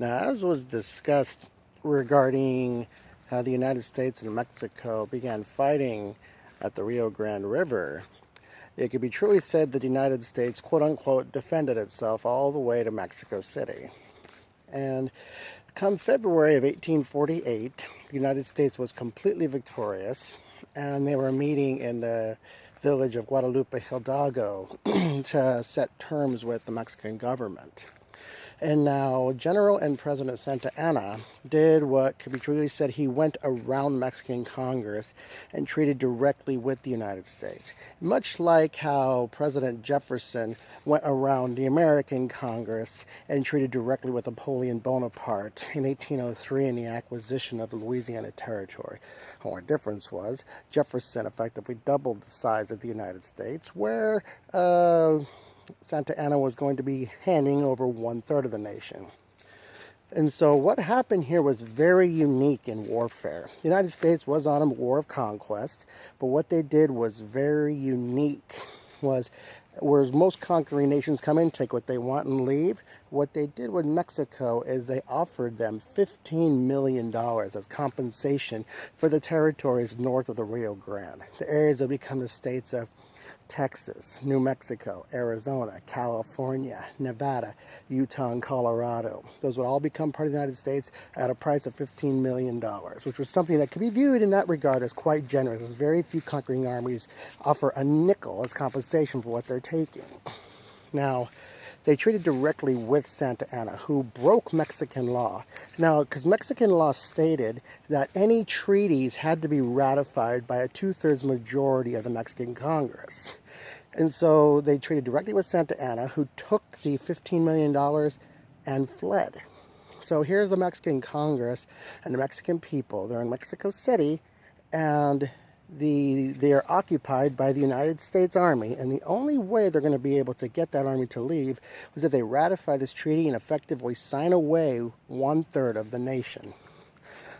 Now, as was discussed regarding how the United States and Mexico began fighting at the Rio Grande River, it could be truly said that the United States, quote unquote, defended itself all the way to Mexico City. And come February of 1848, the United States was completely victorious, and they were meeting in the village of Guadalupe, Hildago, to set terms with the Mexican government. And now General and President Santa Anna did what could be truly said. He went around Mexican Congress and treated directly with the United States. Much like how President Jefferson went around the American Congress and treated directly with Napoleon Bonaparte in 1803 in the acquisition of the Louisiana Territory. Our difference was Jefferson effectively doubled the size of the United States, where Santa Anna was going to be handing over 1/3 of the nation. And so what happened here was very unique in warfare. The United States was on a war of conquest, but what they did was very unique. Whereas most conquering nations come in, take what they want, and leave, what they did with Mexico is they offered them $15 million as compensation for the territories north of the Rio Grande, the areas that become the states of Texas, New Mexico, Arizona, California, Nevada, Utah, and Colorado. Those would all become part of the United States at a price of $15 million, which was something that could be viewed in that regard as quite generous, as very few conquering armies offer a nickel as compensation for what they're taking. Now, they treated directly with Santa Anna, who broke Mexican law. Now, because Mexican law stated that any treaties had to be ratified by a 2/3 majority of the Mexican Congress. And so they treated directly with Santa Anna, who took the $15 million and fled. So here's the Mexican Congress and the Mexican people. They're in Mexico City, and they are occupied by the United States Army, and the only way they're going to be able to get that army to leave was if they ratify this treaty and effectively sign away 1/3 of the nation.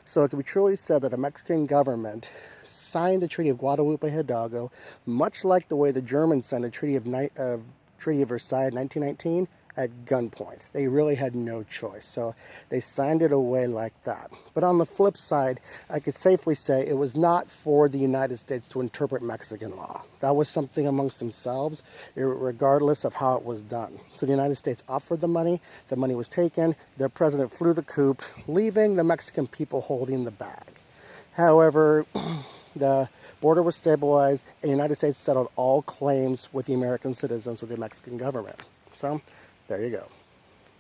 So it can be truly said that the Mexican government signed the Treaty of Guadalupe Hidalgo, much like the way the Germans signed the Treaty of Versailles in 1919, at gunpoint. They really had no choice. So they signed it away like that. But on the flip side, I could safely say it was not for the United States to interpret Mexican law. That was something amongst themselves, regardless of how it was done. So the United States offered the money was taken, their president flew the coop, leaving the Mexican people holding the bag. However, the border was stabilized, and the United States settled all claims with the American citizens with the Mexican government. So, there you go.